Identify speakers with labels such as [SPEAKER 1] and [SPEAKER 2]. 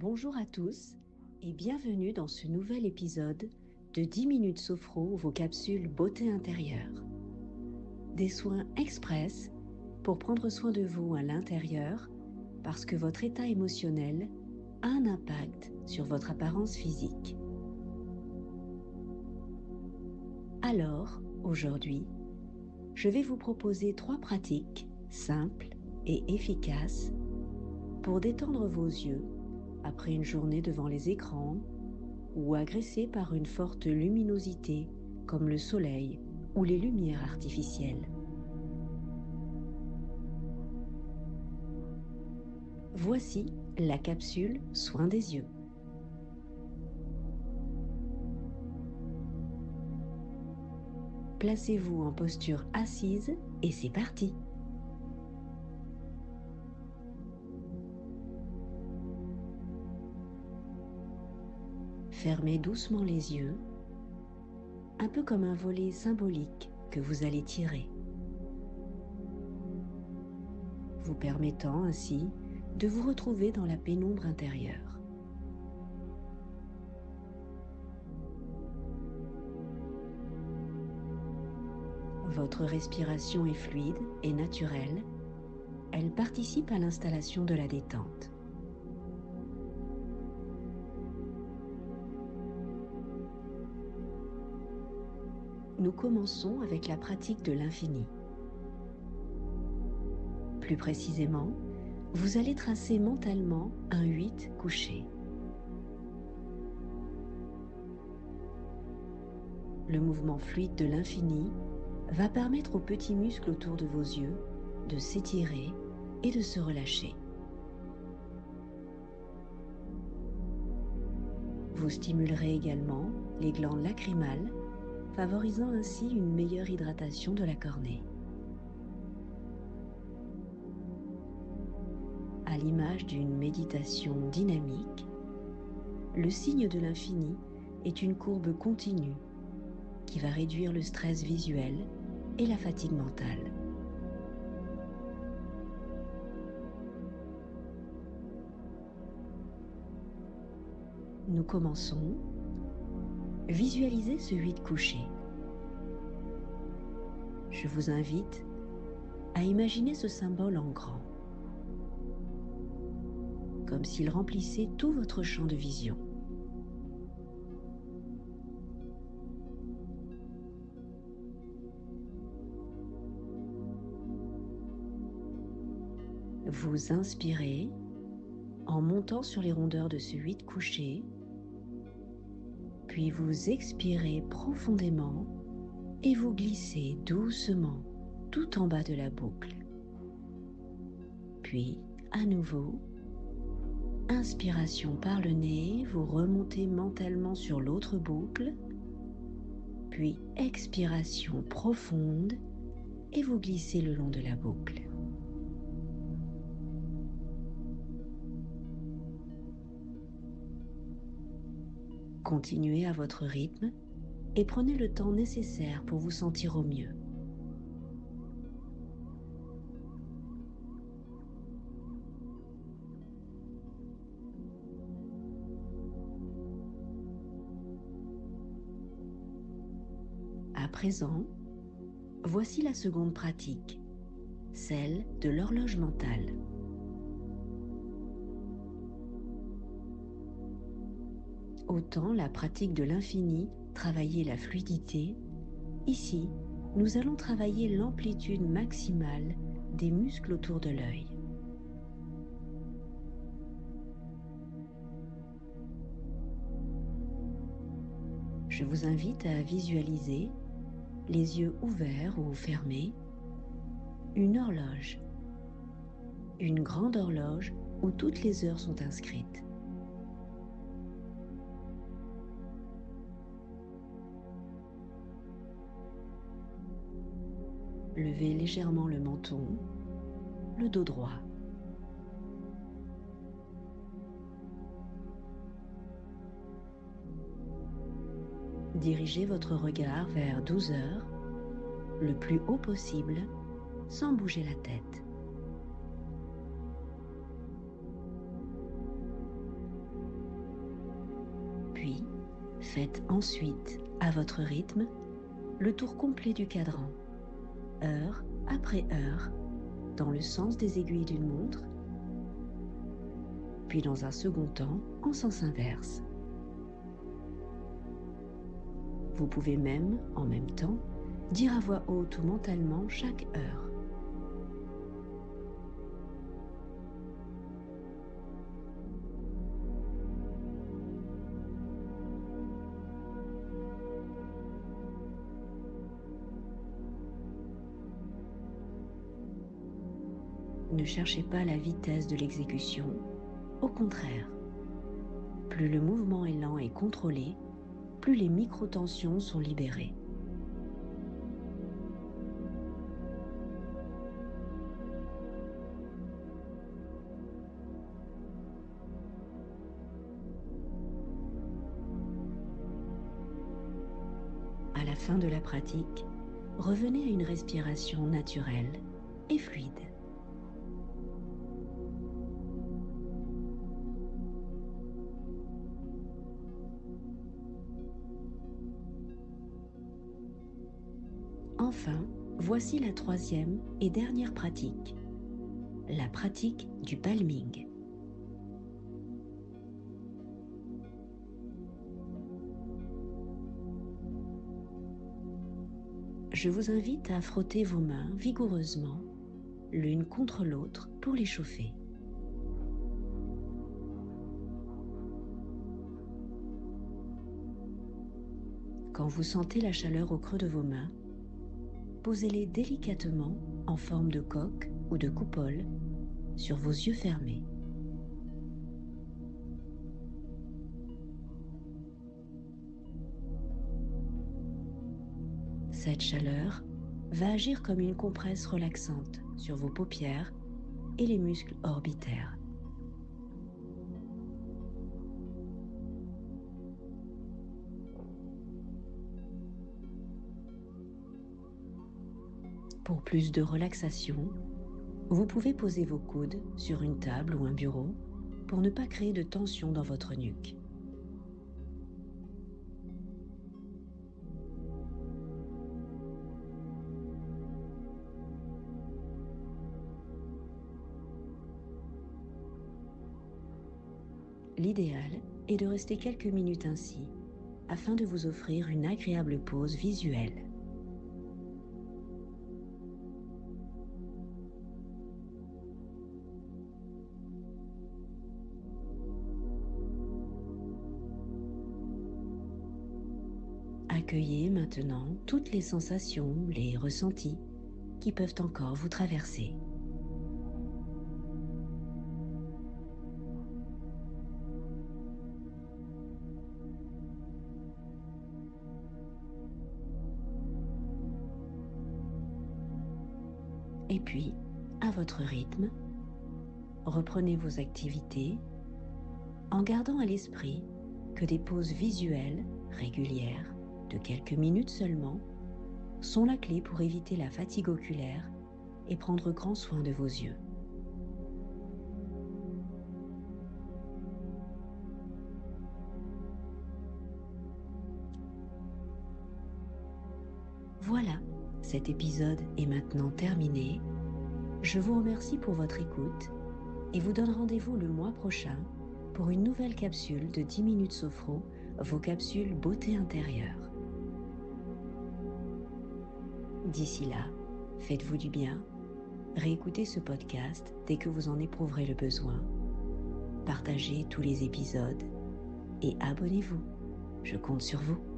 [SPEAKER 1] Bonjour à tous et bienvenue dans ce nouvel épisode de 10 minutes Sophro, vos capsules beauté intérieure. Des soins express pour prendre soin de vous à l'intérieur parce que votre état émotionnel a un impact sur votre apparence physique. Alors, aujourd'hui, je vais vous proposer 3 pratiques simples et efficaces pour détendre vos yeux après une journée devant les écrans ou agressés par une forte luminosité comme le soleil ou les lumières artificielles. Voici la capsule Soin des yeux. Placez-vous en posture assise et c'est parti. Fermez doucement les yeux, un peu comme un volet symbolique que vous allez tirer, vous permettant ainsi de vous retrouver dans la pénombre intérieure. Votre respiration est fluide et naturelle, elle participe à l'installation de la détente. Nous commençons avec la pratique de l'infini. Plus précisément, vous allez tracer mentalement un 8 couché. Le mouvement fluide de l'infini va permettre aux petits muscles autour de vos yeux de s'étirer et de se relâcher. Vous stimulerez également les glandes lacrymales, favorisant ainsi une meilleure hydratation de la cornée. À l'image d'une méditation dynamique, le signe de l'infini est une courbe continue qui va réduire le stress visuel et la fatigue mentale. Nous commençons. Visualisez ce 8 couché. Je vous invite à imaginer ce symbole en grand, comme s'il remplissait tout votre champ de vision. Vous inspirez en montant sur les rondeurs de ce 8 couché, puis vous expirez profondément et vous glissez doucement tout en bas de la boucle. Puis, à nouveau, inspiration par le nez, vous remontez mentalement sur l'autre boucle, puis expiration profonde et vous glissez le long de la boucle. Continuez à votre rythme et prenez le temps nécessaire pour vous sentir au mieux. À présent, voici la seconde pratique, celle de l'horloge mentale. Autant la pratique de l'infini travailler la fluidité, ici, nous allons travailler l'amplitude maximale des muscles autour de l'œil. Je vous invite à visualiser, les yeux ouverts ou fermés, une horloge, une grande horloge où toutes les heures sont inscrites. Levez légèrement le menton, le dos droit. Dirigez votre regard vers 12 heures, le plus haut possible, sans bouger la tête. faites ensuite, à votre rythme, le tour complet du cadran, heure après heure, dans le sens des aiguilles d'une montre, puis dans un second temps en sens inverse. Vous pouvez même, en même temps, dire à voix haute ou mentalement chaque heure. Ne cherchez pas la vitesse de l'exécution, au contraire. Plus le mouvement est lent et contrôlé, plus les micro-tensions sont libérées. À la fin de la pratique, revenez à une respiration naturelle et fluide. Enfin, voici la troisième et dernière pratique, la pratique du palming. Je vous invite à frotter vos mains vigoureusement, l'une contre l'autre pour les chauffer. Quand vous sentez la chaleur au creux de vos mains, posez-les délicatement en forme de coque ou de coupole sur vos yeux fermés. Cette chaleur va agir comme une compresse relaxante sur vos paupières et les muscles orbitaires. Pour plus de relaxation, vous pouvez poser vos coudes sur une table ou un bureau pour ne pas créer de tension dans votre nuque. L'idéal est de rester quelques minutes ainsi, afin de vous offrir une agréable pause visuelle. Accueillez maintenant toutes les sensations, les ressentis qui peuvent encore vous traverser. Et puis, à votre rythme, reprenez vos activités en gardant à l'esprit que des pauses visuelles régulières de quelques minutes seulement sont la clé pour éviter la fatigue oculaire et prendre grand soin de vos yeux. Voilà, cet épisode est maintenant terminé. Je vous remercie pour votre écoute et vous donne rendez-vous le mois prochain pour une nouvelle capsule de 10 minutes sophro, vos capsules beauté intérieure. D'ici là, faites-vous du bien, réécoutez ce podcast dès que vous en éprouverez le besoin, partagez tous les épisodes et abonnez-vous. Je compte sur vous.